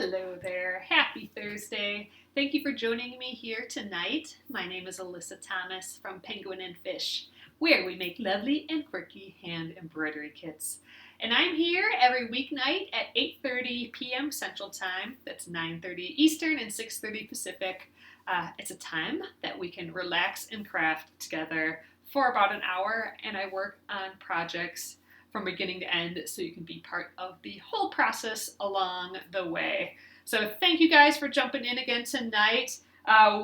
Hello there. Happy Thursday. Thank you for joining me here tonight. My name is Alyssa Thomas from Penguin and Fish, where we make lovely and quirky hand embroidery kits. And I'm here every weeknight at 8:30 p.m. Central Time. That's 9:30 Eastern and 6:30 Pacific. It's a time that we can relax and craft together for about an hour, and I work on projects from beginning to end so you can be part of the whole process along the way. So thank you guys for jumping in again tonight.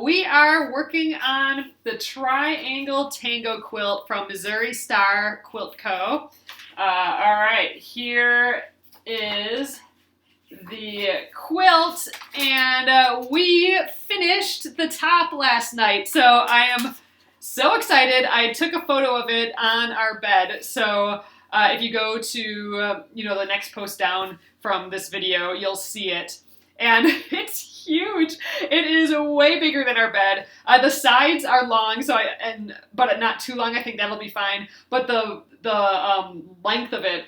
We are working on the Triangle Tango Quilt from Missouri Star Quilt Co. All right, here is the quilt, and we finished the top last night, so I am so excited. I took a photo of it on our bed, so if you go to the next post down from this video, you'll see it, and it's huge. It is way bigger than our bed. The sides are long, but not too long. I think that'll be fine. But the length of it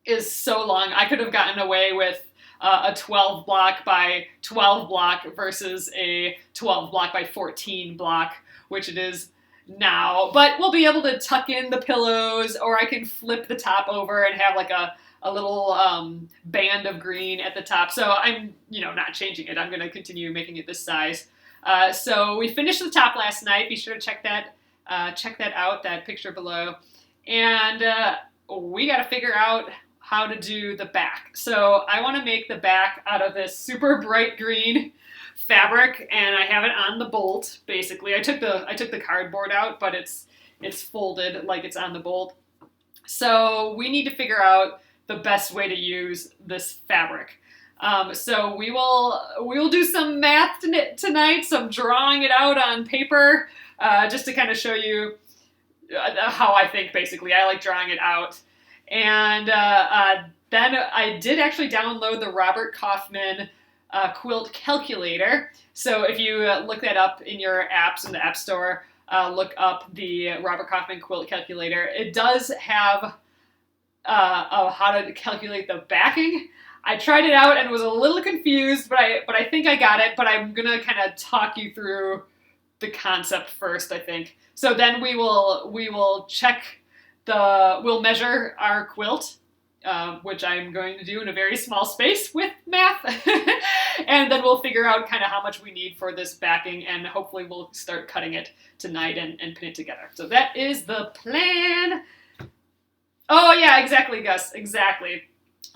is so long. I could have gotten away with a 12 block by 12 block versus a 12 block by 14 block, which it is now, but we'll be able to tuck in the pillows, or I can flip the top over and have like a little band of green at the top. So I'm not changing it. I'm going to continue making it this size. So we finished the top last night. Be sure to check that out, that picture below. And we got to figure out how to do the back. So I want to make the back out of this super bright green fabric, and I have it on the bolt. Basically, I took the cardboard out, but it's folded like it's on the bolt. So we need to figure out the best way to use this fabric. So we will do some math tonight, some drawing it out on paper, just to kind of show you how I think. Basically, I like drawing it out, and then I did actually download the Robert Kaufman quilt calculator. So if you look that up in your apps in the App Store, look up the Robert Kaufman quilt calculator. It does have how to calculate the backing. I tried it out and was a little confused, but I think I got it. But I'm gonna kind of talk you through the concept first, I think. So then we will check we'll measure our quilt, which I'm going to do in a very small space with math. And then we'll figure out kind of how much we need for this backing, and hopefully we'll start cutting it tonight and pin it together. So that is the plan. Oh yeah, exactly, Gus, exactly.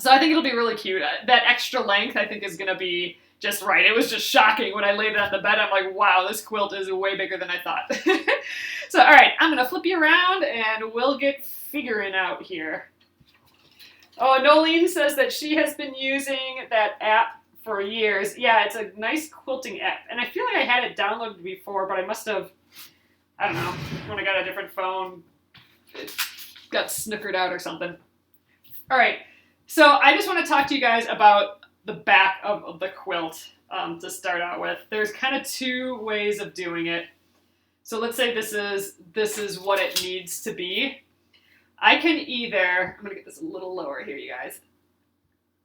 So I think it'll be really cute. That extra length I think is going to be just right. It was just shocking when I laid it on the bed. I'm like, wow, this quilt is way bigger than I thought. So all right, I'm going to flip you around and we'll get figuring out here. Oh, Nolene says that she has been using that app for years. Yeah, it's a nice quilting app. And I feel like I had it downloaded before, but I must have, I don't know, when I got a different phone, it got snookered out or something. All right, so I just want to talk to you guys about the back of the quilt to start out with. There's kind of two ways of doing it. So let's say this is what it needs to be. I can either, I'm going to get this a little lower here, you guys.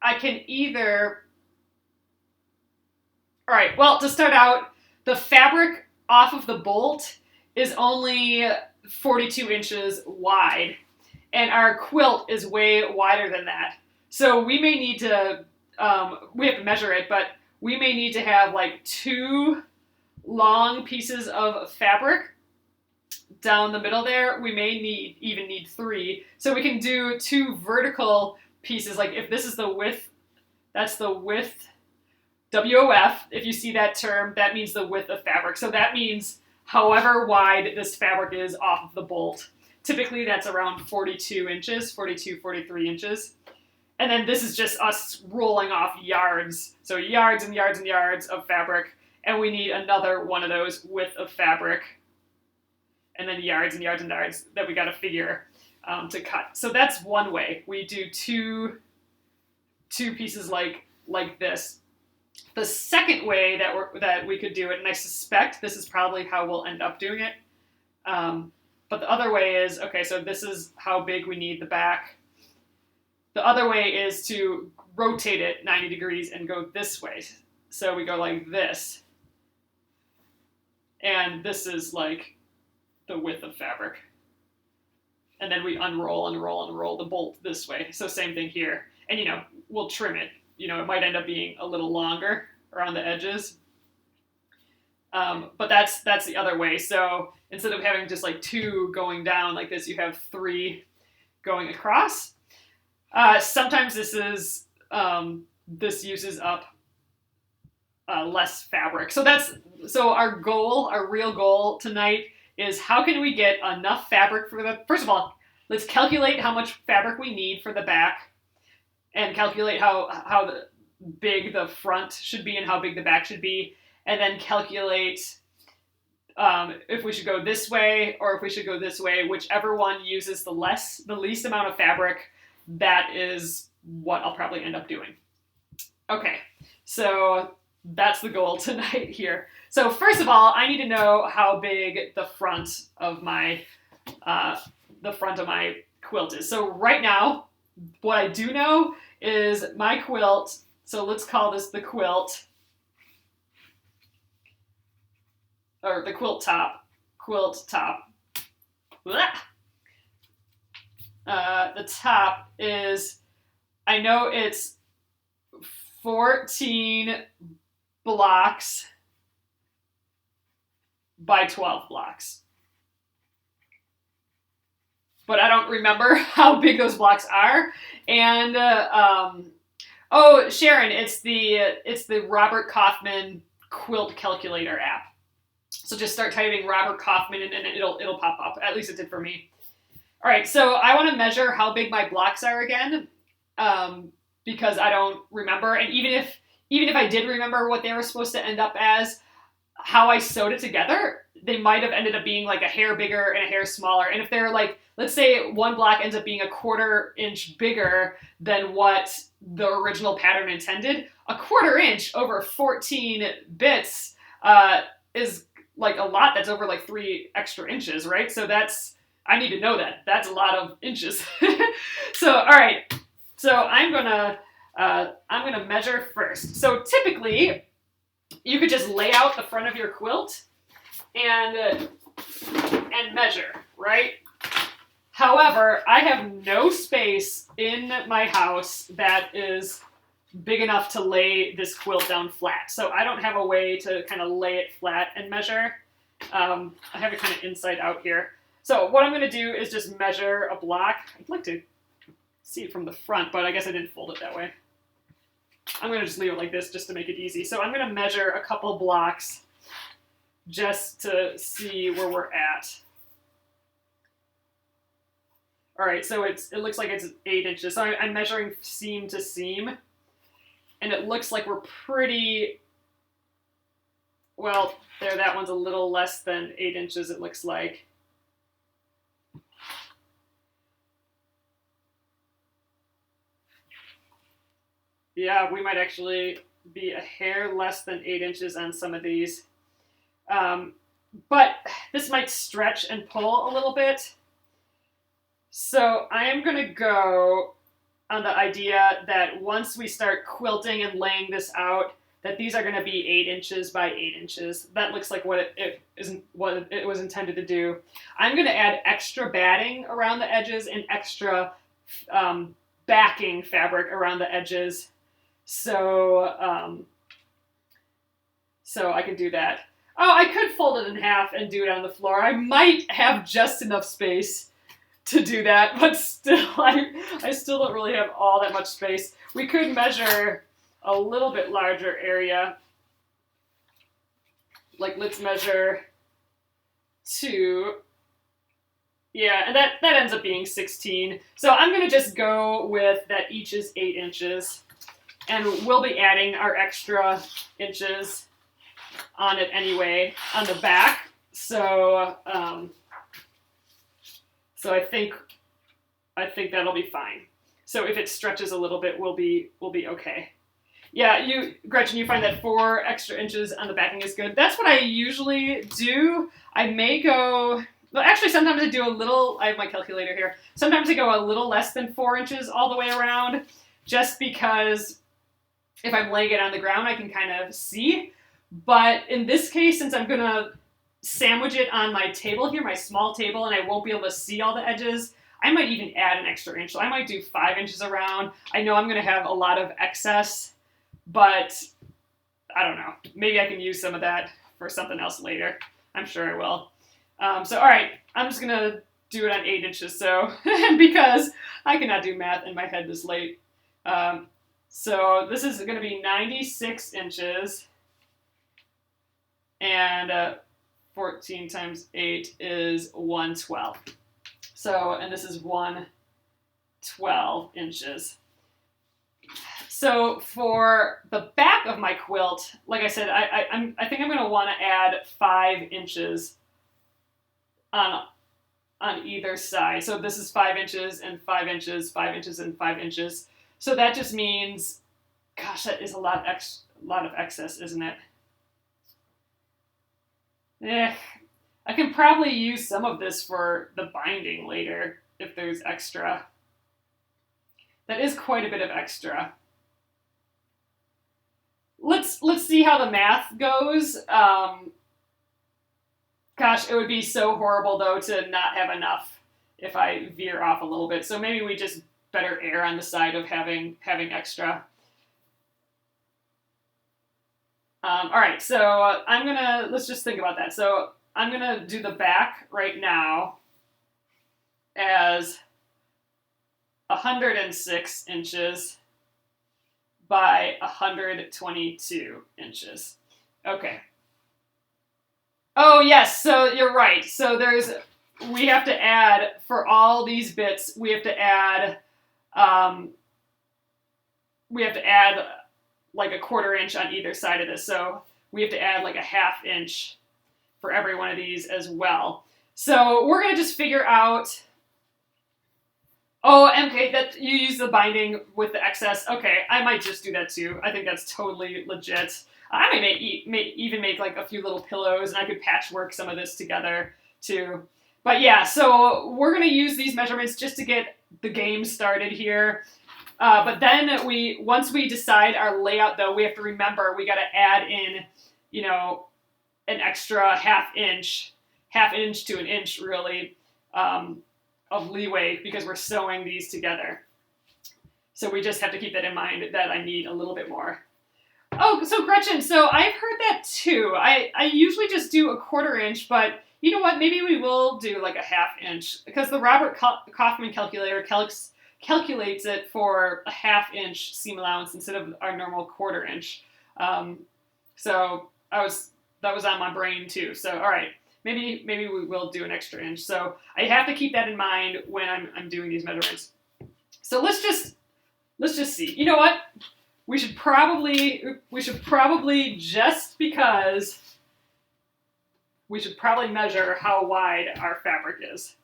I can either, all right, well, to start out, the fabric off of the bolt is only 42 inches wide, and our quilt is way wider than that. So we may need to, we have to measure it, but we may need to have like two long pieces of fabric down the middle there. We may even need three. So we can do two vertical pieces. Like if this is the width, that's the width, WOF. If you see that term, that means the width of fabric. So that means however wide this fabric is off of the bolt. Typically that's around 42 inches, 42, 43 inches. And then this is just us rolling off yards. So yards and yards and yards of fabric. And we need another one of those width of fabric. And then yards and yards and yards that we got to figure to cut. So that's one way. We do two pieces like this. The second way that we could do it, and I suspect this is probably how we'll end up doing it, but the other way is, okay, so this is how big we need the back. The other way is to rotate it 90 degrees and go this way. So we go like this. And this is like the width of fabric. And then we unroll the bolt this way. So same thing here. And, you know, we'll trim it. You know, it might end up being a little longer around the edges. But that's the other way. So instead of having just like 2 going down like this, you have 3 going across. Sometimes this this uses up less fabric. So our real goal tonight is how can we get enough fabric for first of all, let's calculate how much fabric we need for the back and calculate how big the front should be and how big the back should be, and then calculate if we should go this way or if we should go this way. Whichever one uses the least amount of fabric, that is what I'll probably end up doing. Okay, so that's the goal tonight here. So first of all, I need to know how big the front of my quilt is. So right now, what I do know is my quilt, so let's call this the quilt, or the quilt top. The top is, I know it's 14 blocks by 12 blocks. But I don't remember how big those blocks are. And, oh, Sharon, it's the Robert Kaufman quilt calculator app. So just start typing Robert Kaufman and it'll pop up. At least it did for me. All right, so I want to measure how big my blocks are again, because I don't remember. And even if I did remember what they were supposed to end up as, how I sewed it together, they might have ended up being like a hair bigger and a hair smaller. And if they're like, let's say one block ends up being a 1/4 inch bigger than what the original pattern intended, a 1/4 inch over 14 bits is like a lot. That's over like 3 extra inches, right? So I need to know that. That's a lot of inches. So, all right. So I'm gonna measure first. So typically, you could just lay out the front of your quilt and measure, right? However, I have no space in my house that is big enough to lay this quilt down flat. So I don't have a way to kind of lay it flat and measure. I have it kind of inside out here. So what I'm going to do is just measure a block. I'd like to see it from the front, but I guess I didn't fold it that way. I'm going to just leave it like this just to make it easy. So I'm going to measure a couple blocks just to see where we're at. All right, so it looks like it's 8 inches. So I'm measuring seam to seam, and it looks like we're pretty, well, there, that one's a little less than 8 inches, it looks like. Yeah, we might actually be a hair less than 8 inches on some of these. But this might stretch and pull a little bit. So I am going to go on the idea that once we start quilting and laying this out, that these are going to be 8 inches by 8 inches. That looks like what it was intended to do. I'm going to add extra batting around the edges and extra backing fabric around the edges. So I can do that. Oh, I could fold it in half and do it on the floor. I might have just enough space to do that, but still, I still don't really have all that much space. We could measure a little bit larger area. Like, let's measure 2. Yeah, and that ends up being 16. So I'm going to just go with that each is 8 inches. And we'll be adding our extra inches on it anyway on the back. So I think that'll be fine. So if it stretches a little bit, we'll be okay. Yeah, Gretchen, you find that 4 extra inches on the backing is good. That's what I usually do. I may go well, actually, sometimes I do a little, I have my calculator here. Sometimes I go a little less than 4 inches all the way around, just because if I'm laying it on the ground, I can kind of see. But in this case, since I'm gonna sandwich it on my table here, my small table, and I won't be able to see all the edges, I might even add an extra inch. So I might do 5 inches around. I know I'm gonna have a lot of excess, but I don't know. Maybe I can use some of that for something else later. I'm sure I will. So all right, I'm just gonna do it on 8 inches. So because I cannot do math in my head this late. So this is gonna be 96 inches, and 14 times 8 is 112. So, and this is 112 inches. So for the back of my quilt, like I said, I think I'm going to want to add 5 inches on either side. So this is 5 inches and 5 inches, 5 inches and 5 inches. So that just means, gosh, that is a lot of excess, isn't it? I can probably use some of this for the binding later if there's extra. That is quite a bit of extra. Let's see how the math goes. Gosh, it would be so horrible though to not have enough if I veer off a little bit. So maybe we just better err on the side of having extra. All right, so let's just think about that. So I'm gonna do the back right now as 106 inches by 122 inches. Okay. Oh yes, so you're right. So we have to add, for all these bits, we have to add like a 1/4 inch on either side of this. So we have to add like a 1/2 inch for every one of these as well. So we're gonna just figure out. Oh, okay, that you use the binding with the excess. Okay, I might just do that too. I think that's totally legit. I might even make like a few little pillows, and I could patchwork some of this together too. But yeah, so we're gonna use these measurements just to get the game started here. But then once we decide our layout, though, we have to remember we got to add in, an extra 1/2 inch to an inch, really, of leeway because we're sewing these together. So we just have to keep that in mind that I need a little bit more. Oh, so Gretchen, so I've heard that too. I usually just do a 1/4 inch, but you know what? Maybe we will do like a 1/2 inch because the Robert Kaufman calculator calculates it for a 1/2 inch seam allowance instead of our normal 1/4 inch. So that was on my brain too. So all right, maybe we will do an extra inch. So I have to keep that in mind when I'm doing these measurements. So let's just see. You know what? We should probably just because we should probably measure how wide our fabric is.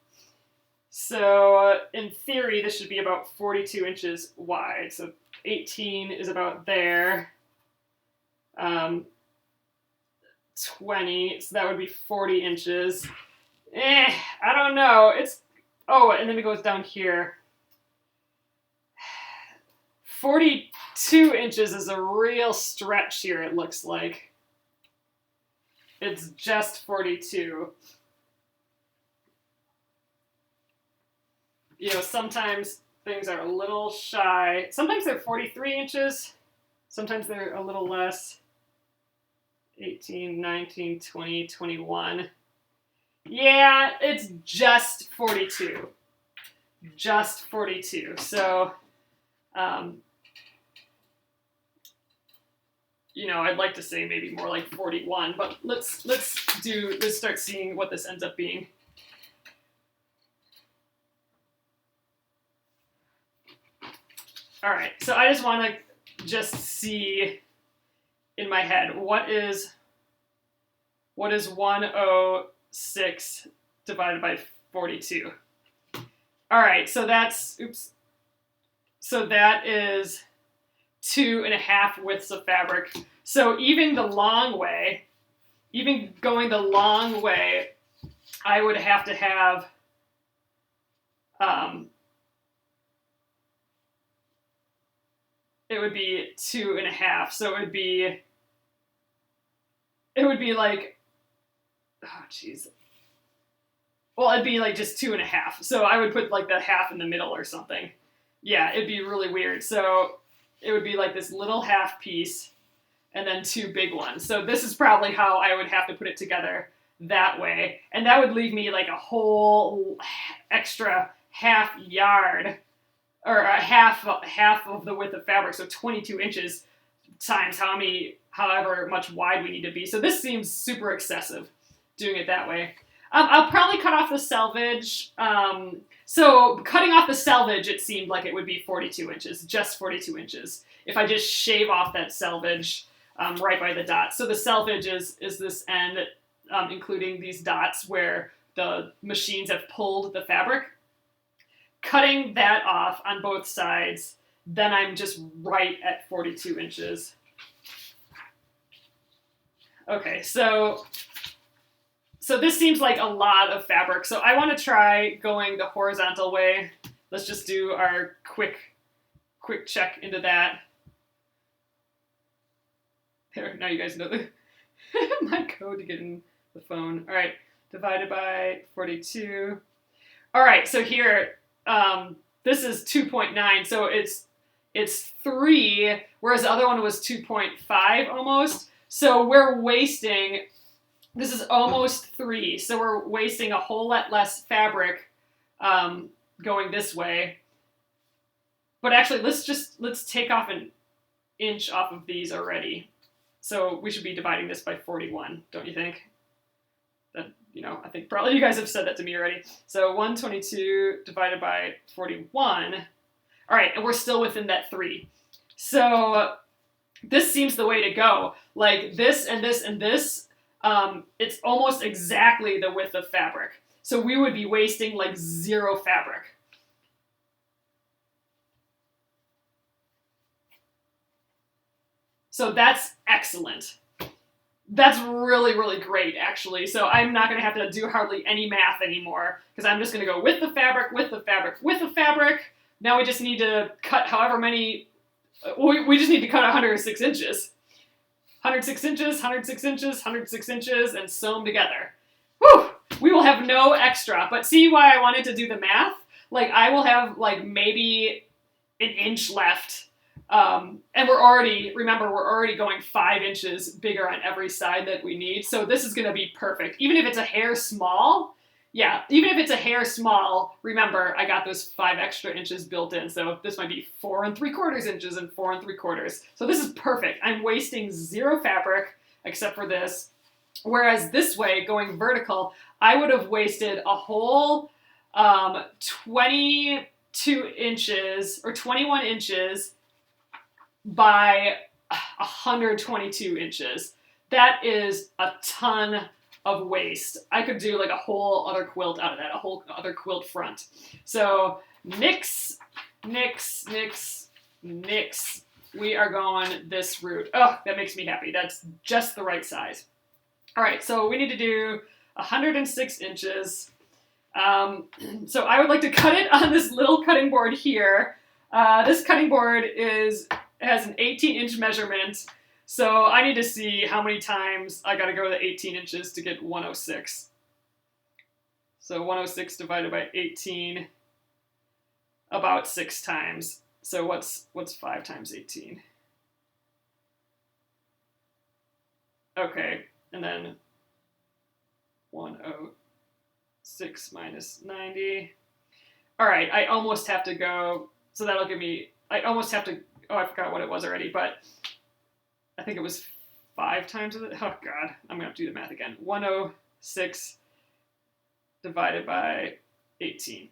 So in theory, this should be about 42 inches wide. So 18 is about there. 20, so that would be 40 inches. I don't know. And then it goes down here. 42 inches is a real stretch here, it looks like. It's just 42. Sometimes things are a little shy. Sometimes they're 43 inches. Sometimes they're a little less. 18, 19, 20, 21. Yeah, it's just 42. Just 42. So, I'd like to say maybe more like 41, but let's start seeing what this ends up being. All right, so I just want to see in my head what is 106 divided by 42. All right, so that is 2.5 widths of fabric. So even going the long way, I would have to have it would be 2.5. So it would be like, oh jeez. Well, it'd be like just 2.5. So I would put like the half in the middle or something. Yeah, it'd be really weird. So it would be like this little half piece and then 2 big ones. So this is probably how I would have to put it together that way. And that would leave me like a whole extra half yard, or a half of the width of fabric. So 22 inches times however much wide we need to be. So this seems super excessive doing it that way. I'll probably cut off the selvage. So cutting off the selvage, it seemed like it would be 42 inches, just 42 inches. If I just shave off that selvage right by the dots. So the selvage is this end, including these dots where the machines have pulled the fabric. Cutting that off on both sides, then I'm just right at 42 inches. Okay, so this seems like a lot of fabric. So I want to try going the horizontal way. Let's just do our quick check into that. There, now you guys know my code to get in the phone. All right, divided by 42. All right, so here, this is 2.9, so it's 3, whereas the other one was 2.5 almost. So we're wasting, this is almost 3, so we're wasting a whole lot less fabric going this way. But actually, let's take off an inch off of these already. So we should be dividing this by 41, don't you think? That, I think probably you guys have said that to me already. So 122 divided by 41. All right, and we're still within that 3. So this seems the way to go. Like this and this and this, it's almost exactly the width of fabric. So we would be wasting like 0 fabric. So that's excellent. That's really, really great, actually. So I'm not going to have to do hardly any math anymore, because I'm just going to go with the fabric, with the fabric, with the fabric. Now we just need to cut however many, we just need to cut 106 inches. 106 inches, 106 inches, 106 inches, and sew them together. Whew! We will have no extra. But see why I wanted to do the math? Like, I will have, like, maybe an inch left. And we're already going 5 inches bigger on every side that we need. So this is going to be perfect. Even if it's a hair small, remember, I got those 5 extra inches built in. So this might be 4 3/4 inches and 4 3/4. So this is perfect. I'm wasting 0 fabric except for this. Whereas this way, going vertical, I would have wasted a whole 22 inches or 21 inches by 122 inches. That is a ton of waste. I could do like a whole other quilt out of that, a whole other quilt front. So nix, nix, nix, nix. We are going this route. Oh, that makes me happy. That's just the right size. All right, so we need to do 106 inches. So I would like to cut it on this little cutting board here. This cutting board has an 18-inch measurement, so I need to see how many times I gotta go the 18 inches to get 106. So 106 divided by 18, about 6 times. So what's 5 times 18? Okay, and then 106 minus 90. All right, I almost have to go, so that'll give me, I forgot what it was already, but I think it was 5 times of it. Oh, God. I'm going to have to do the math again. 106 divided by 18.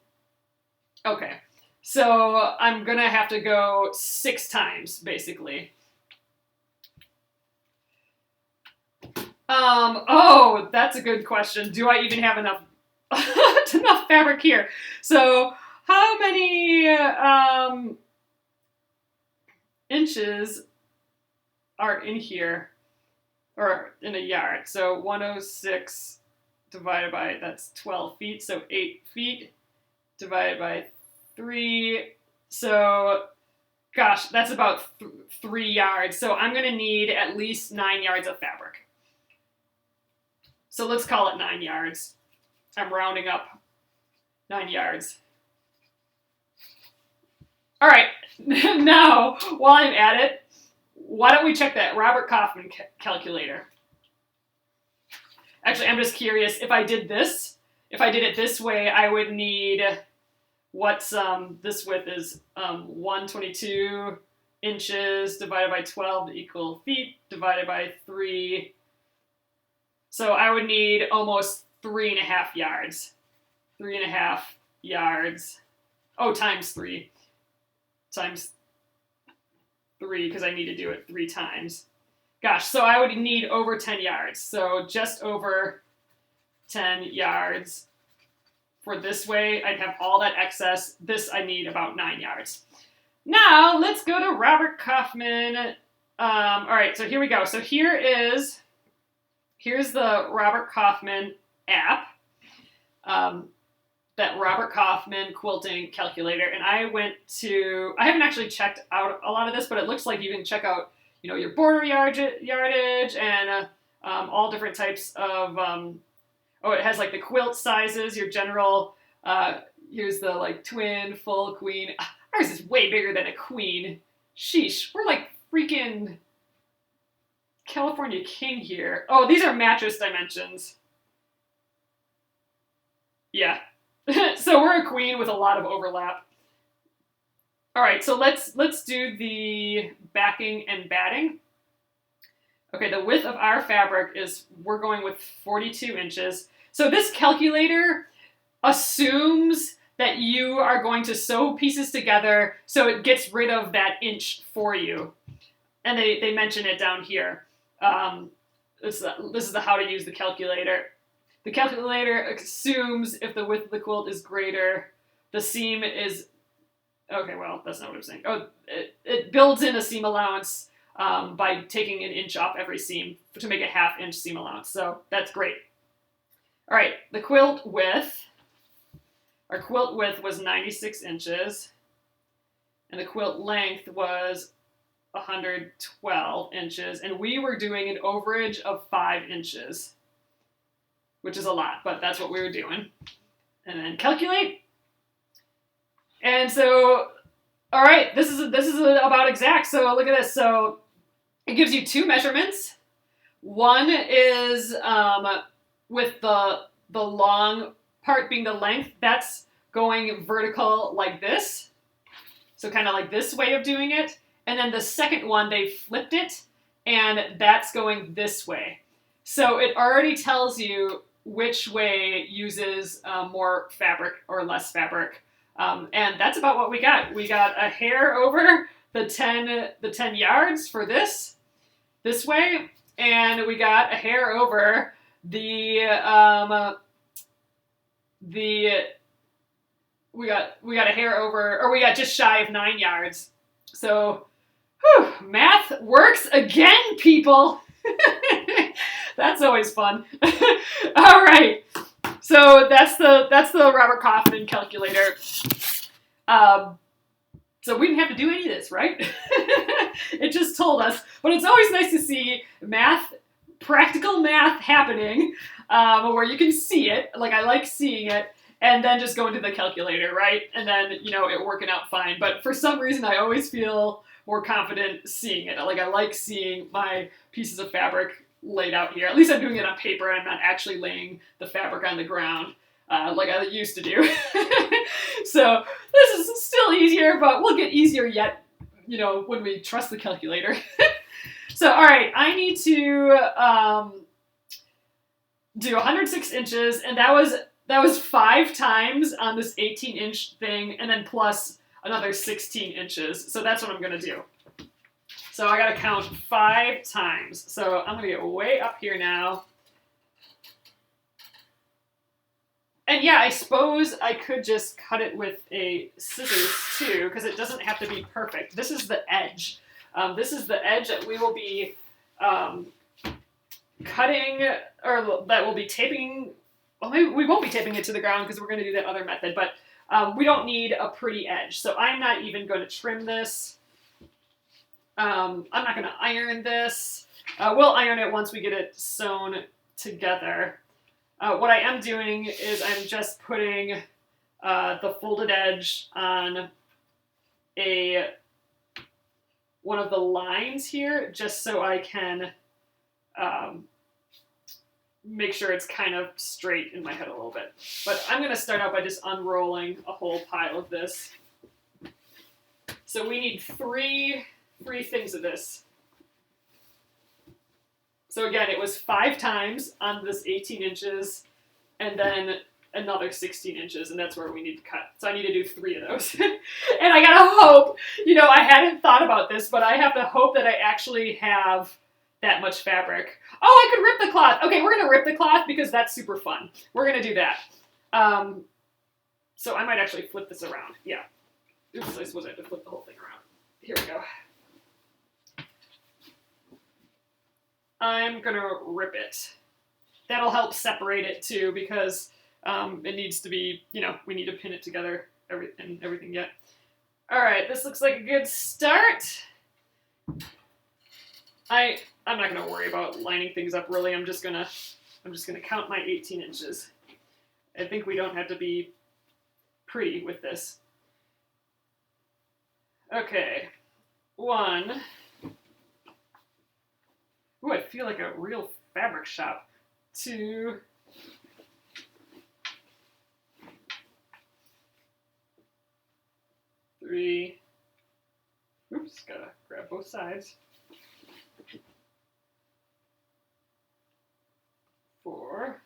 Okay. So I'm going to have to go 6 times, basically. Oh, that's a good question. Do I even have enough fabric here? So how many inches are in here, or in a yard? So 106 divided by, that's 12 feet, so 8 feet divided by 3. So, gosh, that's about 3 yards. So I'm going to need at least 9 yards of fabric. So let's call it 9 yards. I'm rounding up 9 yards. All right, now, while I'm at it, why don't we check that Robert Kaufman calculator? Actually, I'm just curious, if I did it this way, I would need, what's this width is 122 inches divided by 12 to equal feet divided by 3. So I would need almost 3.5 yards. 3.5 yards. Oh, times 3. Times 3, because I need to do it 3 times. Gosh, so I would need over 10 yards. So just over 10 yards. For this way, I'd have all that excess. This I need about 9 yards. Now, let's go to Robert Kaufman. All right, so here we go. So here's the Robert Kaufman app. That Robert Kaufman quilting calculator, and I haven't actually checked out a lot of this, but it looks like you can check out, your border yardage and all different types of, it has like the quilt sizes, your general, here's the like twin, full, queen. Ours is way bigger than a queen. Sheesh, we're like freaking California king here. Oh, these are mattress dimensions. Yeah. So we're a queen with a lot of overlap. All right, so let's do the backing and batting. Okay, the width of our fabric we're going with 42 inches. So this calculator assumes that you are going to sew pieces together so it gets rid of that inch for you. And they mention it down here. This is the how to use the calculator. The calculator assumes if the width of the quilt is greater, the seam is, okay, well, that's not what I'm saying. Oh, it builds in a seam allowance by taking an inch off every seam to make a 1/2 inch seam allowance. So that's great. All right, the quilt width, our quilt width was 96 inches, and the quilt length was 112 inches, and we were doing an overage of 5 inches. Which is a lot, but that's what we were doing. And then calculate. And so, all right, this is about exact. So look at this. So it gives you 2 measurements. One is with the long part being the length. That's going vertical like this. So kind of like this way of doing it. And then the second one, they flipped it, and that's going this way. So it already tells you which way uses more fabric or less fabric. And that's about what we got. We got a hair over the 10 yards for this way, and we got a hair over we got a hair over, or we got just shy of 9 yards. So, math works again, people. That's always fun. All right. So that's the Robert Kaufman calculator. So we didn't have to do any of this, right? It just told us. But it's always nice to see practical math happening, where you can see it. Like, I like seeing it. And then just go into the calculator, right? And then, it working out fine. But for some reason, I always feel more confident seeing it. Like, I like seeing my pieces of fabric laid out here. At least I'm doing it on paper. I'm not actually laying the fabric on the ground like I used to do. So this is still easier, but we'll get easier yet, when we trust the calculator. So, all right, I need to do 106 inches, and that was 5 times on this 18-inch thing, and then plus another 16 inches. So that's what I'm going to do. So I got to count 5 times. So I'm going to get way up here now. And yeah, I suppose I could just cut it with a scissors too, because it doesn't have to be perfect. This is the edge. This is the edge that we will be cutting, or that we'll be taping well, maybe we won't be taping it to the ground because we're going to do that other method, but we don't need a pretty edge. So I'm not even going to trim this. I'm not going to iron this. We'll iron it once we get it sewn together. What I am doing is I'm just putting the folded edge on one of the lines here, just so I can make sure it's kind of straight in my head a little bit. But I'm going to start out by just unrolling a whole pile of this. So we need three things of this. So again, it was 5 times on this 18 inches, and then another 16 inches, and that's where we need to cut. So I need to do 3 of those. And I gotta hope, I hadn't thought about this, but I have to hope that I actually have that much fabric. Oh, I could rip the cloth. Okay, we're gonna rip the cloth because that's super fun. We're gonna do that. So I might actually flip this around. Yeah. Oops, I suppose I have to flip the whole thing around. Here we go. I'm gonna rip it. That'll help separate it too, because it needs to be, we need to pin it together and everything yet. All right, this looks like a good start. I'm not gonna worry about lining things up really. I'm just gonna count my 18 inches. I think we don't have to be pretty with this. Okay, 1. Ooh, I feel like a real fabric shop. 2. 3. Oops, gotta grab both sides. 4.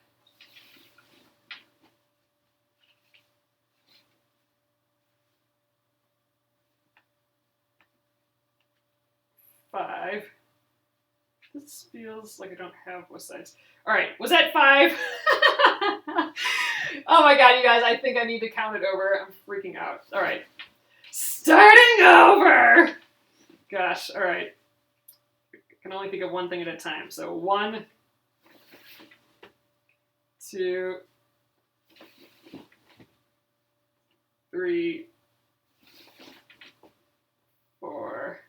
5. This feels like I don't have both sides. All right, was that 5? Oh my god, you guys, I think I need to count it over. I'm freaking out. All right, starting over. Gosh, all right. I can only think of one thing at a time. So 1, 2, 3, 4,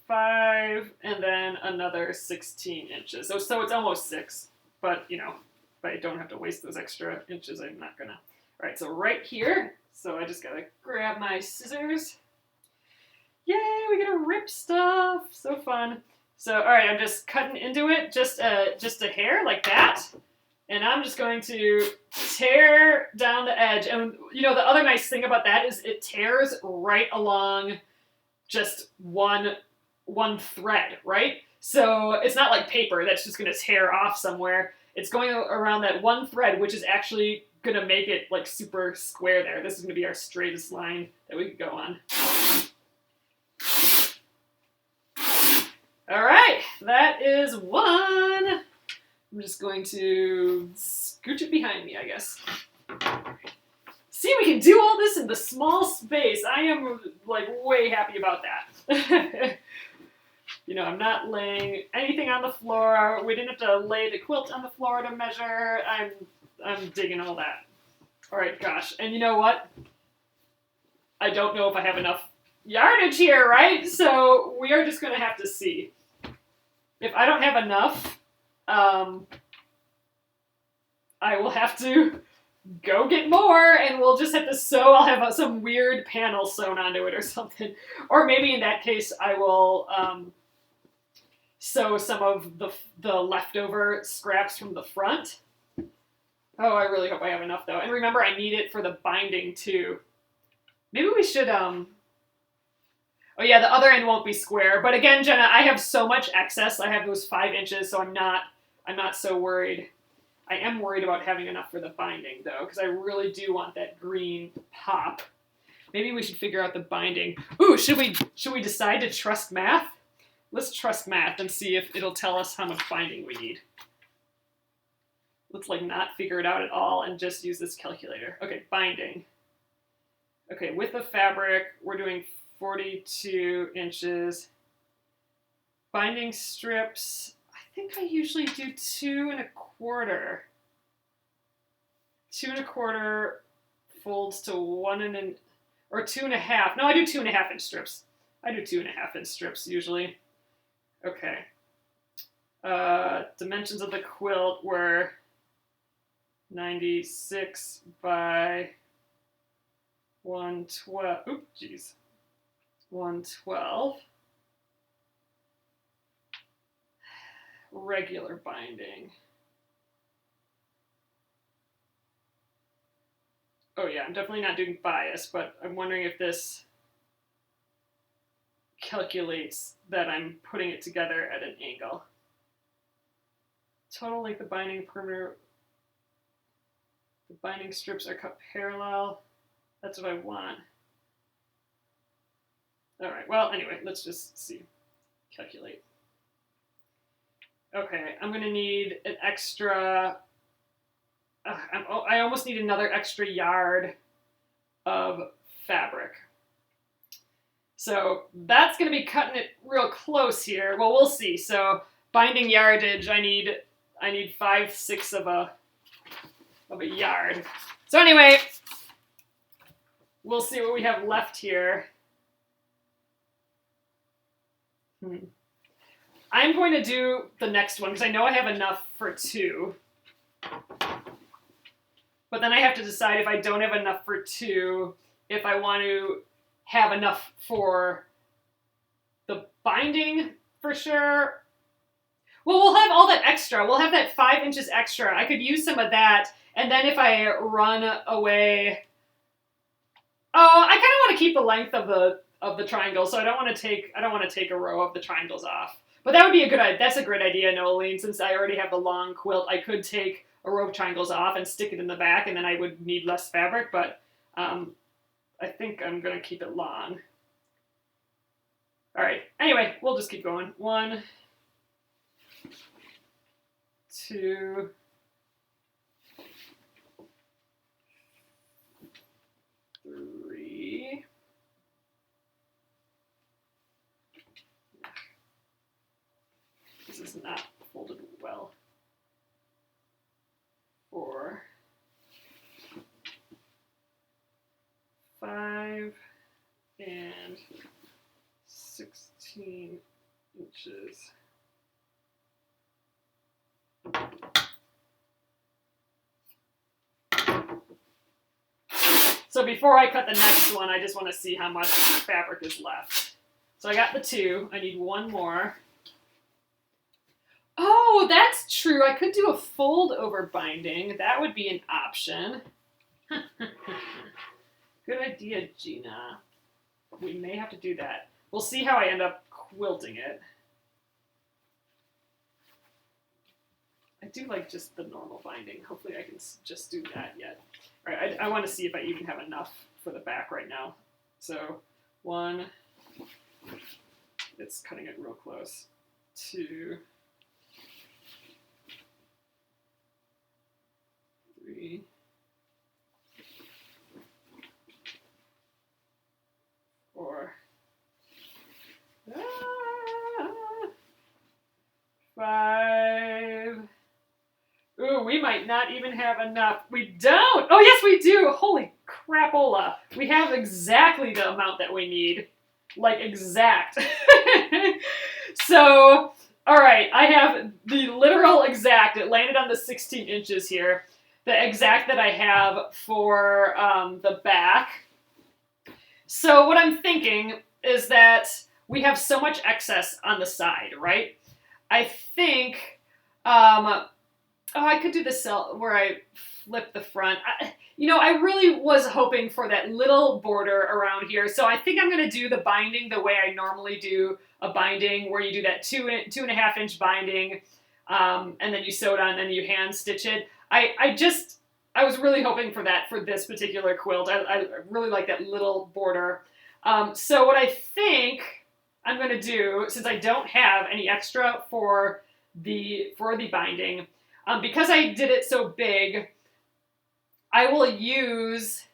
5, and then another 16 inches. So it's almost 6, but if I don't have to waste those extra inches, I'm not gonna. All right, so right here, so I just gotta grab my scissors. Yay, we get to rip stuff, so fun. So, all right, I'm just cutting into it, just a hair like that, and I'm just going to tear down the edge. And the other nice thing about that is it tears right along just one thread, right? So it's not like paper that's just going to tear off somewhere. It's going around that one thread, which is actually going to make it like super square there. This is going to be our straightest line that we could go on. All right, that is 1. I'm just going to scooch it behind me, I guess. See, we can do all this in the small space. I am like way happy about that. I'm not laying anything on the floor. We didn't have to lay the quilt on the floor to measure. I'm digging all that. All right, gosh. And you know what? I don't know if I have enough yardage here, right? So we are just going to have to see. If I don't have enough, I will have to go get more, and we'll just have to sew. I'll have some weird panel sewn onto it or something. Or maybe in that case, I will sew some of the leftover scraps from the front. Oh, I really hope I have enough, though. And remember, I need it for the binding, too. Maybe we should, Oh, yeah, the other end won't be square. But again, Jenna, I have so much excess. I have those 5 inches, so I'm not so worried. I am worried about having enough for the binding, though, because I really do want that green pop. Maybe we should figure out the binding. Ooh, should we decide to trust math? Let's trust math and see if it'll tell us how much binding we need. Let's not figure it out at all and just use this calculator. Okay, binding. Okay, with the fabric, we're doing 42 inches. Binding strips, I think I usually do 2 1/4. 2 1/4 folds to 1 or 2 1/2. No, I do 2 1/2 inch strips. I do 2 1/2 inch strips usually. Okay. Dimensions of the quilt were 96 by 112. Oop, geez. 112. Regular binding. Oh yeah, I'm definitely not doing bias, but I'm wondering if this calculates that I'm putting it together at an angle. Total length of binding perimeter. The binding strips are cut parallel. That's what I want. All right, well, anyway, let's just see. Calculate. Okay, I'm gonna need an extra, I almost need another extra yard of fabric. So that's gonna be cutting it real close here. Well, we'll see. So binding yardage, I need 5/6 of a yard. So anyway, we'll see what we have left here. I'm going to do the next one because I know I have enough for 2. But then I have to decide if I don't have enough for 2, if I want to have enough for the binding for sure. Well, we'll have all that extra. We'll have that 5 inches extra. I could use some of that. And then if I run away, oh, I kind of want to keep the length of the triangle, so I don't want to take a row of the triangles off. But that would be that's a great idea, Noeline. Since I already have the long quilt, I could take a row of triangles off and stick it in the back, and then I would need less fabric, but I think I'm gonna keep it long. All right, anyway, we'll just keep going. 1, 2, 3. This is not folded well. 4, 5, and 16 inches. So before I cut the next one, I just want to see how much fabric is left. So I got the 2. I need 1 more. Oh, that's true. I could do a fold over binding. That would be an option. Good idea, Gina. We may have to do that. We'll see how I end up quilting it. I do like just the normal binding. Hopefully I can just do that yet. All right, I want to see if I even have enough for the back right now. So 1, it's cutting it real close. 2, 3, 4, 5. Ooh, we might not even have enough. We don't. Oh, yes, we do. Holy crapola. We have exactly the amount that we need. Like, exact. So, all right, I have the literal exact. It landed on the 16 inches here. The exact that I have for the back. So what I'm thinking is that we have so much excess on the side, right? I think, I could do this where I flip the front. I really was hoping for that little border around here. So I think I'm going to do the binding the way I normally do a binding, where you do that 2 1/2 inch binding, and then you sew it on, and then you hand stitch it. I was really hoping for that for this particular quilt. I really like that little border. So what I think I'm going to do, since I don't have any extra for the binding, because I did it so big, I will use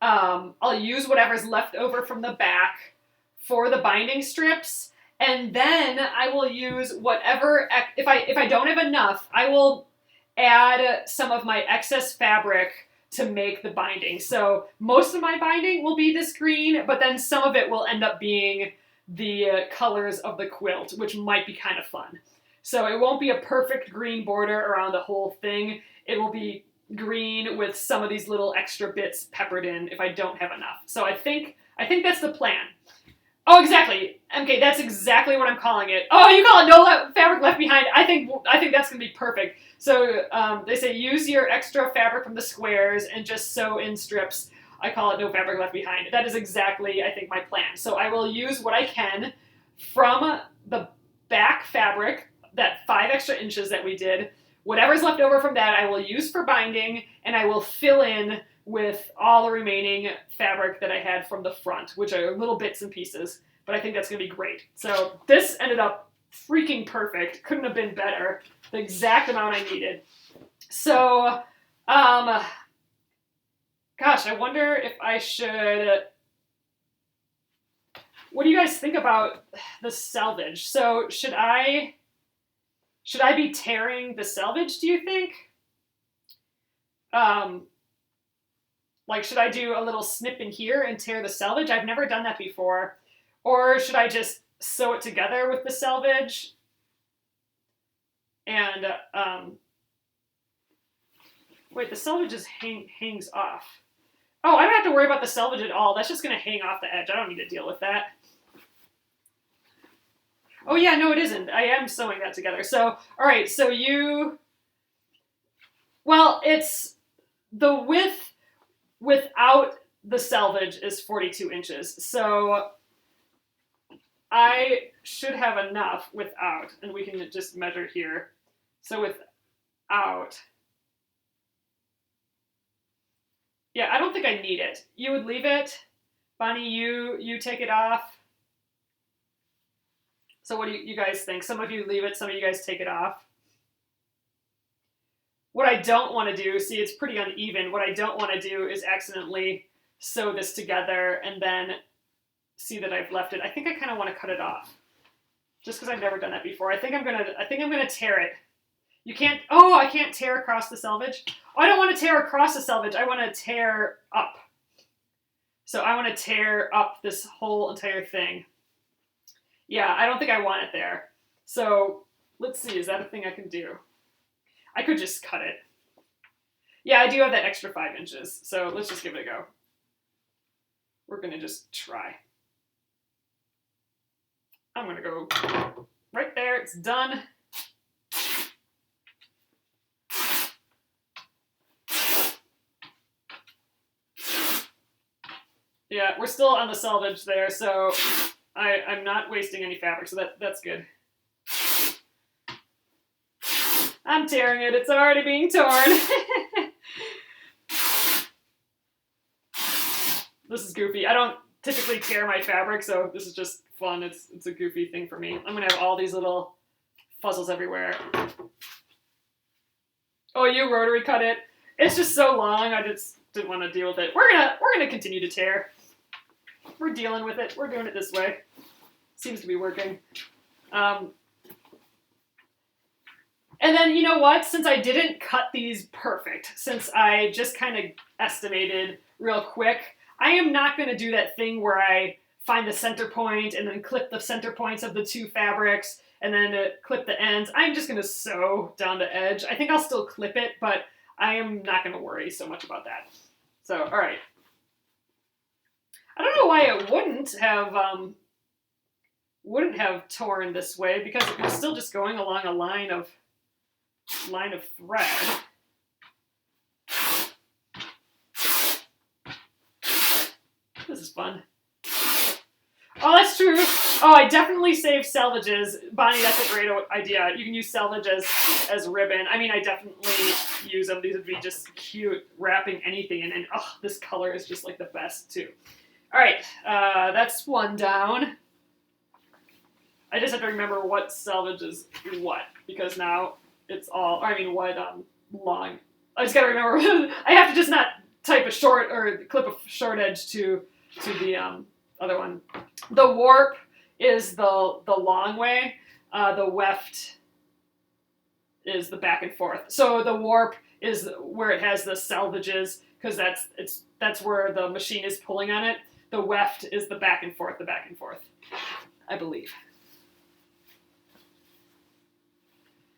I'll use whatever's left over from the back for the binding strips, And then I will use whatever, if I don't have enough, I will add some of my excess fabric to make the binding. So most of my binding will be this green, but then some of it will end up being the colors of the quilt, which might be kind of fun. So it won't be a perfect green border around the whole thing. It will be green with some of these little extra bits peppered in if I don't have enough. So I think that's the plan. Oh, exactly. Okay, that's exactly what I'm calling it. Oh, you call it no fabric left behind. I think that's gonna be perfect. So they say use your extra fabric from the squares and just sew in strips. I call it no fabric left behind. That is exactly, I think, my plan. So I will use what I can from the back fabric, that 5 extra inches that we did. Whatever's left over from that, I will use for binding, and I will fill in with all the remaining fabric that I had from the front, which are little bits and pieces, but I think that's going to be great. So this ended up freaking perfect. Couldn't have been better. The exact amount I needed. So, gosh, I wonder if I should... What do you guys think about the selvage? So should I be tearing the selvage, do you think? Like, should I do a little snip in here and tear the selvage? I've never done that before. Or should I just sew it together with the selvage? And, wait, the selvage just hangs off. Oh, I don't have to worry about the selvage at all. That's just going to hang off the edge. I don't need to deal with that. Oh, yeah, no, it isn't. I am sewing that together. So, all right, so well, it's the width without the selvage is 42 inches. So I should have enough without, and we can just measure here. So without, yeah, I don't think I need it. You would leave it. Bonnie, you take it off. So what do you guys think? Some of you leave it, some of you guys take it off. What I don't want to do, see, it's pretty uneven. What I don't want to do is accidentally sew this together and then see that I've left it. I think I kind of want to cut it off, just because I've never done that before. I think I'm gonna tear it. You can't. Oh, I can't tear across the selvage. Oh, I don't want to tear across the selvage. I want to tear up. So I want to tear up this whole entire thing. Yeah, I don't think I want it there. So let's see. Is that a thing I can do? I could just cut it. Yeah, I do have that extra 5 inches, so let's just give it a go. We're gonna just try. I'm gonna go right there, it's done. Yeah, we're still on the selvage there, so I'm not wasting any fabric, so that's good. I'm tearing it. It's already being torn. This is goofy. I don't typically tear my fabric, so this is just fun. It's a goofy thing for me. I'm gonna have all these little fuzzles everywhere. Oh, you rotary cut it. It's just so long. I just didn't want to deal with it. We're gonna continue to tear. We're dealing with it. We're doing it this way. Seems to be working. And then, you know what? Since I didn't cut these perfect, since I just kind of estimated real quick, I am not going to do that thing where I find the center point and then clip the center points of the 2 fabrics and then clip the ends. I'm just going to sew down the edge. I think I'll still clip it, but I am not going to worry so much about that. So, all right. I don't know why it wouldn't have torn this way, because it was still just going along a line of thread. This is fun. Oh, that's true. Oh, I definitely save selvages. Bonnie, that's a great idea. You can use selvage as ribbon. I mean, I definitely use them. These would be just cute wrapping anything in. And oh, this color is just like the best too. All right, that's one down. I just have to remember what selvage is what, because now it's all, what long. I just gotta remember, I have to just not type a short or clip a short edge to the other one. The warp is the long way. The weft is the back and forth. So the warp is where it has the selvages, because that's where the machine is pulling on it. The weft is the back and forth, I believe.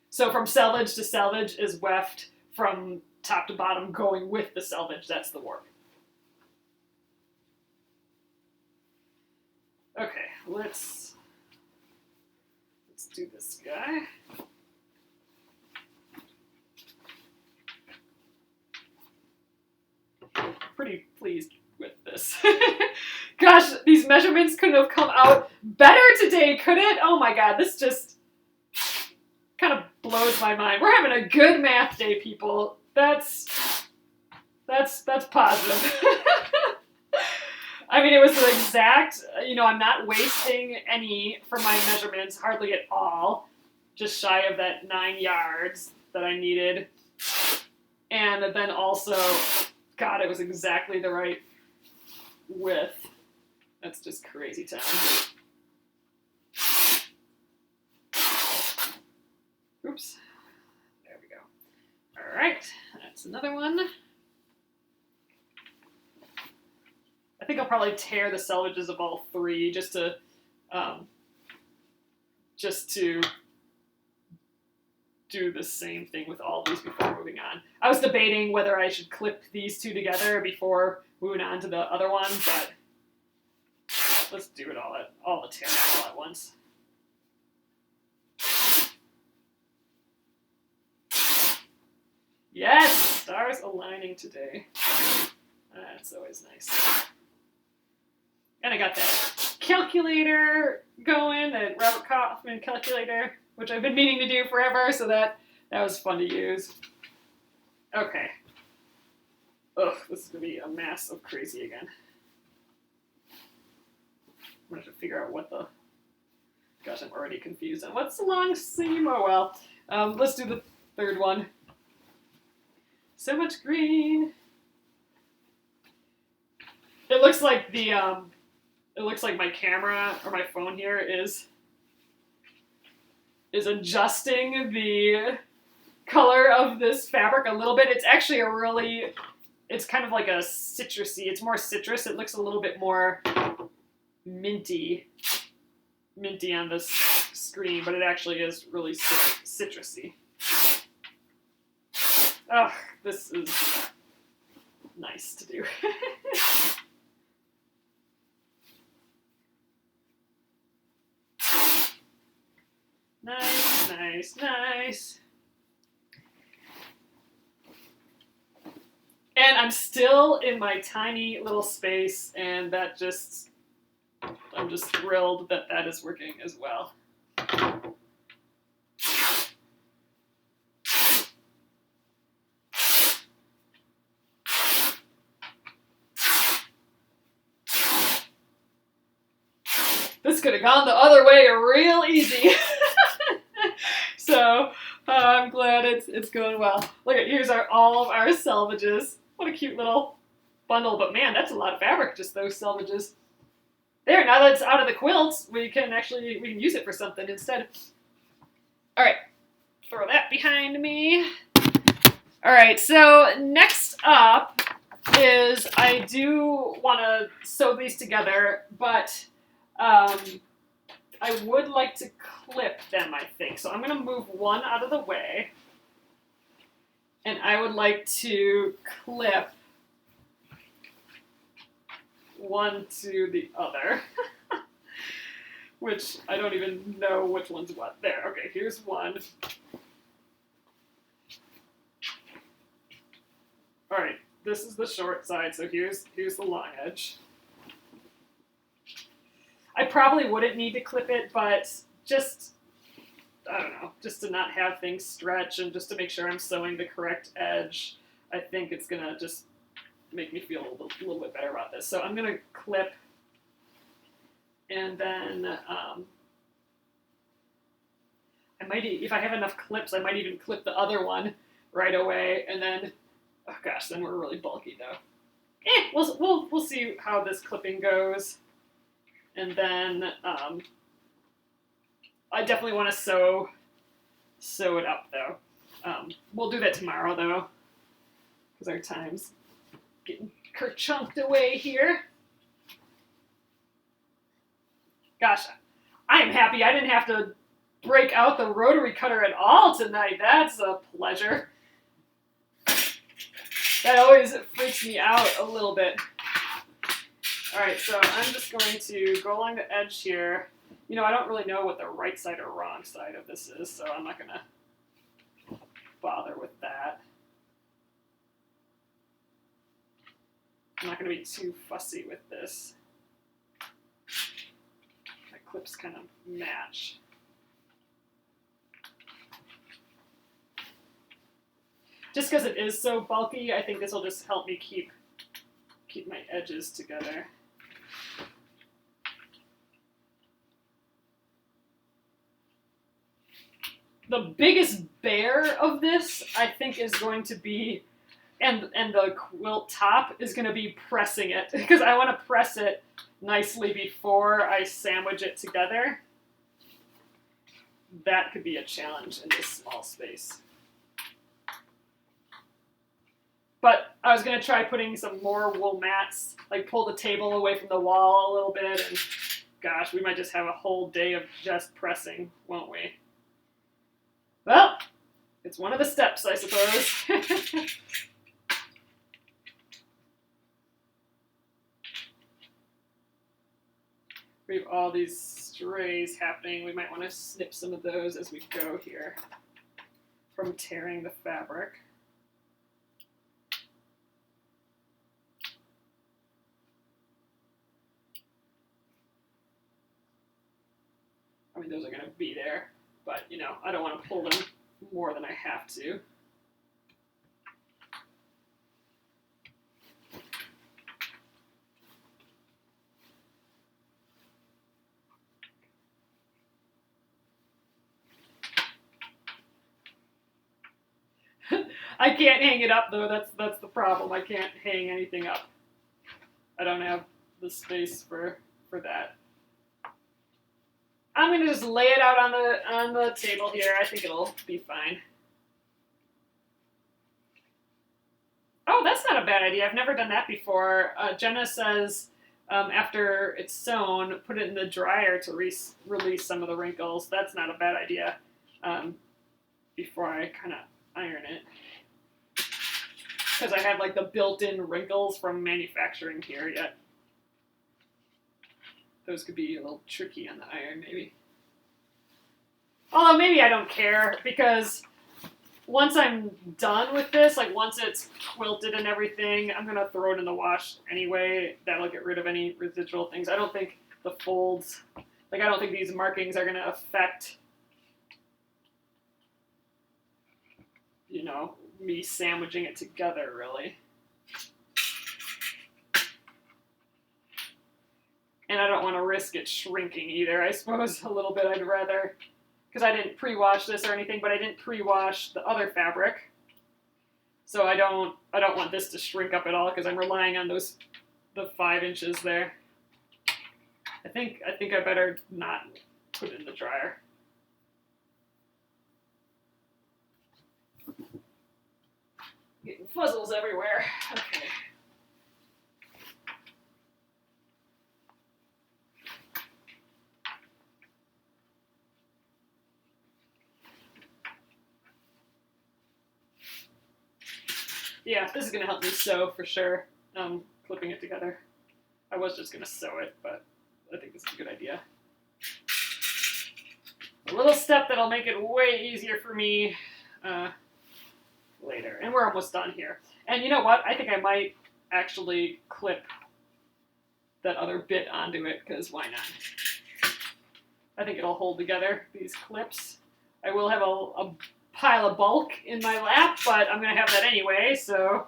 So from selvage to selvage is weft, from top to bottom going with the selvage, that's the warp. Okay, let's do this guy. Pretty pleased with this. Gosh, these measurements couldn't have come out better today, could it? Oh my god, this just kind of blows my mind. We're having a good math day, people. That's positive. I mean, it was the exact, I'm not wasting any for my measurements, hardly at all. Just shy of that 9 yards that I needed. And then also, God, it was exactly the right width. That's just crazy town. Oops. There we go. All right, that's another one. I think I'll probably tear the selvages of all three just to do the same thing with all of these before moving on. I was debating whether I should clip these two together before moving on to the other one, but let's do it all the tearing all at once. Yes, stars aligning today. That's always nice. And I got that calculator going, that Robert Kaufman calculator, which I've been meaning to do forever, so that was fun to use. Okay. Ugh, this is going to be a mass of crazy again. I'm going to have to figure out what the... Gosh, I'm already confused on what's the long seam. Oh well. Let's do the third one. So much green. It looks like my camera or my phone here is adjusting the color of this fabric a little bit. It's actually it's kind of like a citrusy, it's more citrus. It looks a little bit more minty on this screen, but it actually is really citrusy. Ugh, this is nice to do. Nice. And I'm still in my tiny little space, and I'm just thrilled that is working as well. This could have gone the other way real easy. So I'm glad it's going well. Look at, here's all of our selvages. What a cute little bundle, but man, that's a lot of fabric, just those selvages. There, now that it's out of the quilt, we can use it for something instead. All right, throw that behind me. All right, so next up is I do want to sew these together, but I would like to clip them, I think. So I'm going to move one out of the way. And I would like to clip one to the other. Which I don't even know which one's what. There, okay, here's one. Alright, this is the short side, so here's the long edge. I probably wouldn't need to clip it, but just, I don't know, just to not have things stretch and just to make sure I'm sewing the correct edge, I think it's going to just make me feel a little bit better about this. So I'm going to clip, and then I might, if I have enough clips, I might even clip the other one right away, and then, oh gosh, then we're really bulky though. We'll see how this clipping goes. And then I definitely want to sew it up though. We'll do that tomorrow though, because our time's getting kerchunked away here. Gosh, I am happy I didn't have to break out the rotary cutter at all tonight. That's a pleasure. That always freaks me out a little bit. All right, so I'm just going to go along the edge here. You know, I don't really know what the right side or wrong side of this is, so I'm not going to bother with that. I'm not going to be too fussy with this. My clips kind of match. Just because it is so bulky, I think this will just help me keep my edges together. The biggest bear of this, I think, is going to be, and the quilt top is going to be pressing it, because I want to press it nicely before I sandwich it together. That could be a challenge in this small space. But I was going to try putting some more wool mats, like pull the table away from the wall a little bit, and gosh, we might just have a whole day of just pressing, won't we? Well, it's one of the steps, I suppose. We have all these strays happening. We might want to snip some of those as we go here from tearing the fabric. I mean, those are going to be there, but, you know, I don't want to pull them more than I have to. I can't hang it up, though. That's the problem. I can't hang anything up. I don't have the space for that. I'm going to just lay it out on the table here. I think it'll be fine. Oh, that's not a bad idea. I've never done that before. Jenna says after it's sewn, put it in the dryer to release some of the wrinkles. That's not a bad idea before I kind of iron it. Because I have like the built-in wrinkles from manufacturing here yet. Those could be a little tricky on the iron, maybe. Although maybe I don't care, because once I'm done with this, like once it's quilted and everything, I'm going to throw it in the wash anyway. That'll get rid of any residual things. I don't think the folds, like I don't think these markings are going to affect, you know, me sandwiching it together, really. And I don't want to risk it shrinking either. I suppose a little bit I'd rather, because I didn't pre-wash this or anything, but I didn't pre-wash the other fabric. So I don't want this to shrink up at all, because I'm relying on the 5 inches there. I think I better not put it in the dryer. Getting fuzzles everywhere. Okay. Yeah, this is going to help me sew for sure, clipping it together. I was just going to sew it, but I think this is a good idea. A little step that'll make it way easier for me later. And we're almost done here. And you know what? I think I might actually clip that other bit onto it, because why not? I think it'll hold together, these clips. I will have a pile of bulk in my lap, but I'm going to have that anyway, so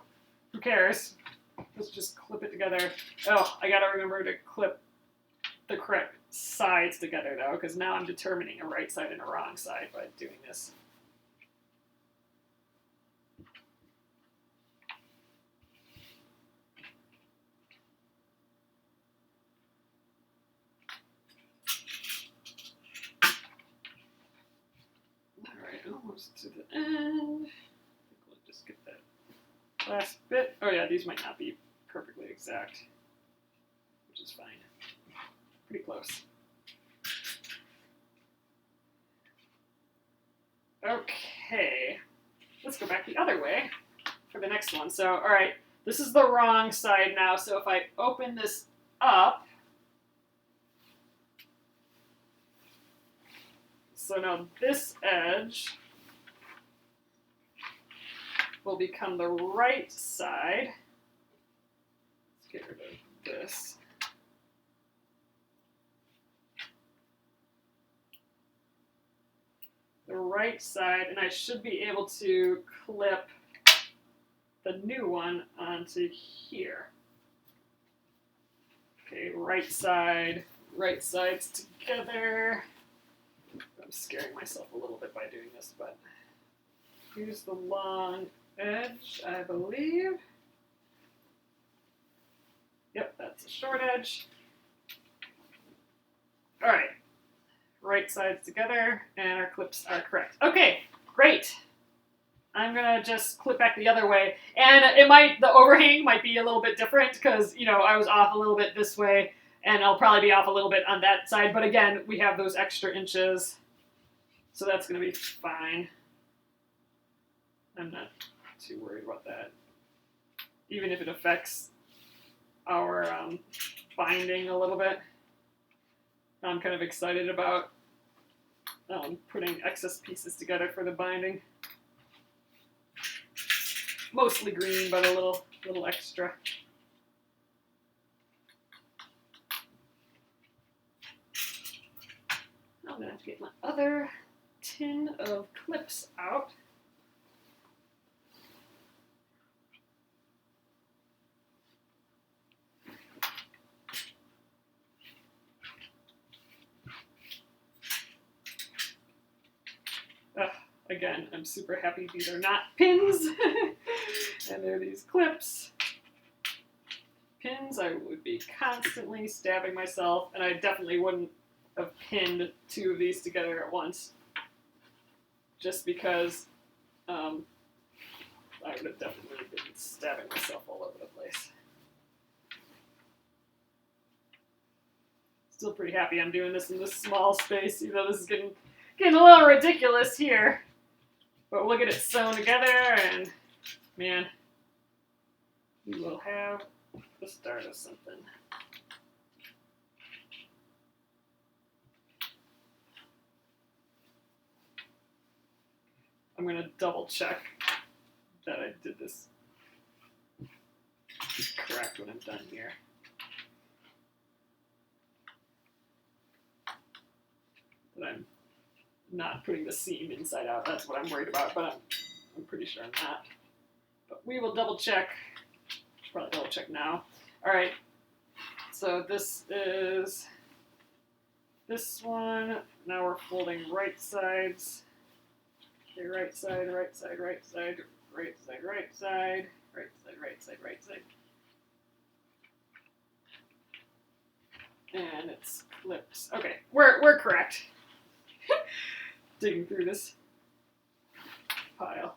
who cares? Let's just clip it together. Oh, I got to remember to clip the correct sides together, though, because now I'm determining a right side and a wrong side by doing this. goes to the end. I think we'll just get that last bit. Oh yeah, these might not be perfectly exact, which is fine. Pretty close. Okay, let's go back the other way for the next one. So, all right, this is the wrong side now. So if I open this up, so now this edge will become the right side. Let's get rid of this. The right side, and I should be able to clip the new one onto here. Okay, right sides together. I'm scaring myself a little bit by doing this, but here's the long edge, I believe. Yep, that's a short edge. All right, right sides together, and our clips are correct. Okay, great. I'm gonna just clip back the other way, and the overhang might be a little bit different because, you know, I was off a little bit this way, and I'll probably be off a little bit on that side, but again, we have those extra inches, so that's gonna be fine. I'm not too worried about that, even if it affects our binding a little bit. I'm kind of excited about putting excess pieces together for the binding. Mostly green, but a little extra. I'm gonna have to get my other tin of clips out. Again, I'm super happy these are not pins, and they're these clips. Pins, I would be constantly stabbing myself, and I definitely wouldn't have pinned two of these together at once, just because I would have definitely been stabbing myself all over the place. Still pretty happy I'm doing this in this small space, even though this is getting a little ridiculous here. But we'll get it sewn together, and man, we will have the start of something. I'm going to double check that I did this correct when I'm done here. That I'm not putting the seam inside out. That's what I'm worried about, but I'm pretty sure I'm not. But we will double check. Should probably double check now. All right. So this is this one. Now we're folding right sides. Okay, right side, right side, right side, right side, right side, right side, right side, right side. And it's clips. Okay, we're correct. Digging through this pile.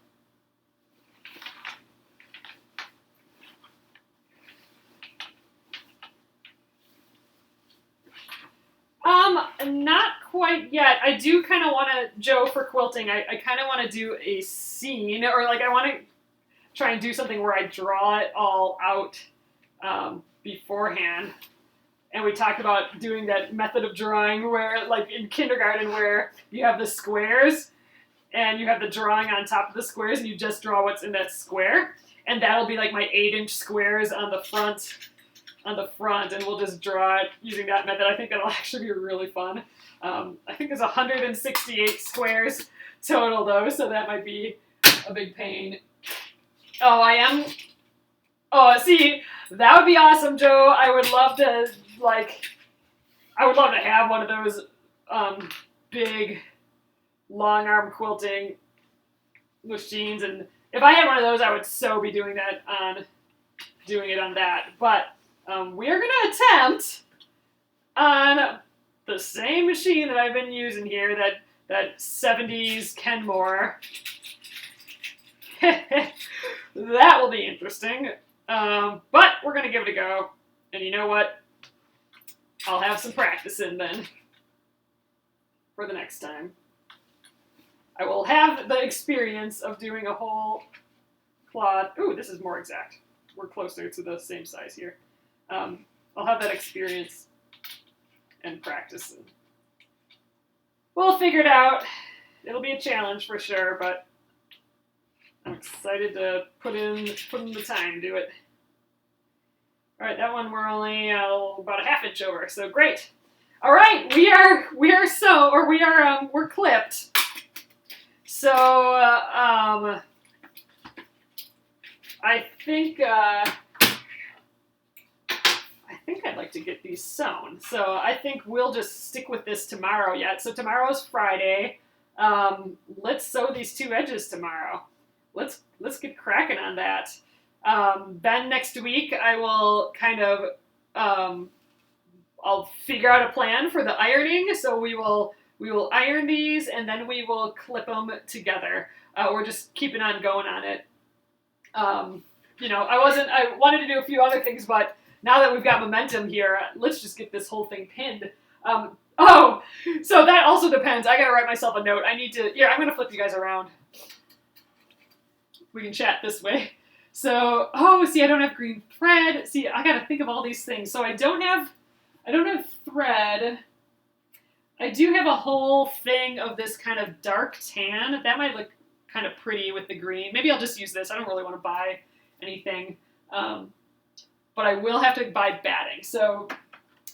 Not quite yet. I do kind of want to, Joe, for quilting, I kind of want to do a scene, or like I want to try and do something where I draw it all out beforehand. And we talked about doing that method of drawing where, like in kindergarten, where you have the squares and you have the drawing on top of the squares and you just draw what's in that square. And that'll be like my 8-inch squares on the front, and we'll just draw it using that method. I think that'll actually be really fun. I think there's 168 squares total though, so that might be a big pain. Oh, I am. Oh, see, that would be awesome, Joe. I would love to have one of those big long arm quilting machines, and if I had one of those, I would so be doing it on that. But we're gonna attempt on the same machine that I've been using here that that 70s Kenmore. That will be interesting. But we're going to give it a go. And you know what? I'll have some practice in then for the next time. I will have the experience of doing a whole cloth. Ooh, this is more exact. We're closer to the same size here. I'll have that experience and practice. And we'll figure it out. It'll be a challenge for sure, but I'm excited to put in the time to do it. All right, that one we're only about a half inch over, so great. All right, we're clipped. So I think I'd like to get these sewn. So I think we'll just stick with this tomorrow yet. So tomorrow's Friday. Let's sew these two edges tomorrow. Let's get cracking on that. Then next week I will kind of I'll figure out a plan for the ironing. So we will iron these and then we will clip them together. We're just keeping on going on it. I wanted to do a few other things, but now that we've got momentum here, let's just get this whole thing pinned. So that also depends. I gotta write myself a note. I'm gonna flip you guys around. We can chat this way. So, see, I don't have green thread. See, I gotta think of all these things. So I don't have thread. I do have a whole thing of this kind of dark tan. That might look kind of pretty with the green. Maybe I'll just use this. I don't really want to buy anything. But I will have to buy batting. So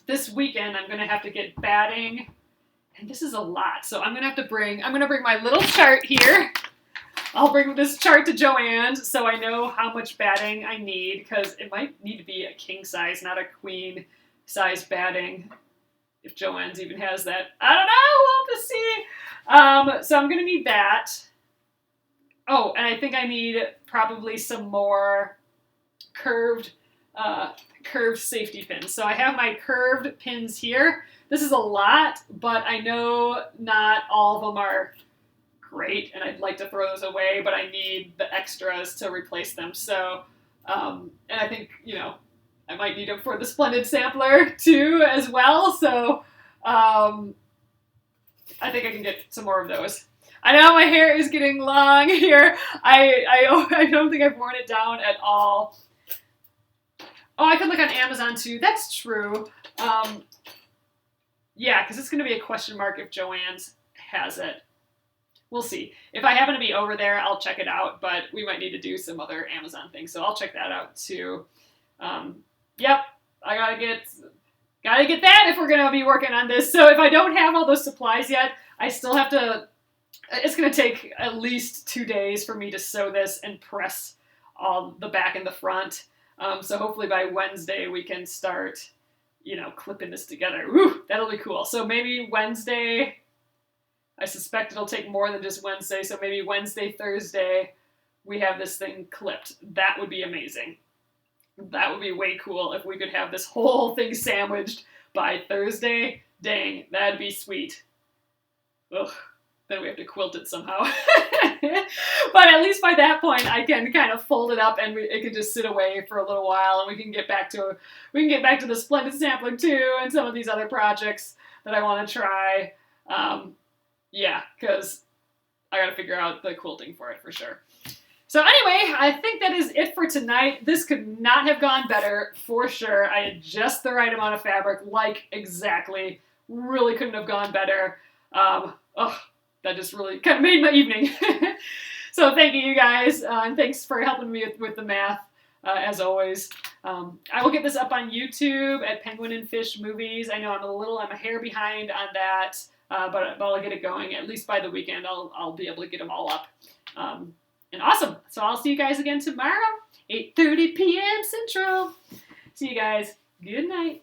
this weekend I'm going to have to get batting. And this is a lot. So I'm going to bring my little chart here. I'll bring this chart to Joanne so I know how much batting I need, because it might need to be a king size, not a queen size batting. If Joanne's even has that. I don't know. We'll have to see. So I'm going to need that. Oh, and I think I need probably some more curved safety pins. So I have my curved pins here. This is a lot, but I know not all of them are great, and I'd like to throw those away, but I need the extras to replace them. So, and I think, I might need them for the Splendid Sampler too as well. So, I think I can get some more of those. I know my hair is getting long here. I don't think I've worn it down at all. Oh, I could look on Amazon too. That's true. Yeah, because it's going to be a question mark if Joanne's has it. We'll see. If I happen to be over there, I'll check it out, but we might need to do some other Amazon things, so I'll check that out too. Yep, I gotta get that if we're going to be working on this. So if I don't have all those supplies yet, I still have to, it's going to take at least 2 days for me to sew this and press all the back and the front. So hopefully by Wednesday we can start, clipping this together. Woo, that'll be cool. So maybe Wednesday, I suspect it'll take more than just Wednesday. So maybe Wednesday, Thursday, we have this thing clipped. That would be amazing. That would be way cool if we could have this whole thing sandwiched by Thursday. Dang, that'd be sweet. Ugh, then we have to quilt it somehow. But at least by that point, I can kind of fold it up and it can just sit away for a little while, and we can get back to the Splendid Sampler too, and some of these other projects that I want to try. Yeah, because I got to figure out the quilting for it for sure. So anyway, I think that is it for tonight. This could not have gone better, for sure. I had just the right amount of fabric, exactly. Really couldn't have gone better. That just really kind of made my evening. So thank you guys, and thanks for helping me with the math, as always. I will get this up on YouTube at Penguin and Fish Movies. I know I'm a hair behind on that, but I'll get it going. At least by the weekend, I'll be able to get them all up. And awesome. So I'll see you guys again tomorrow, 8:30 p.m. Central. See you guys. Good night.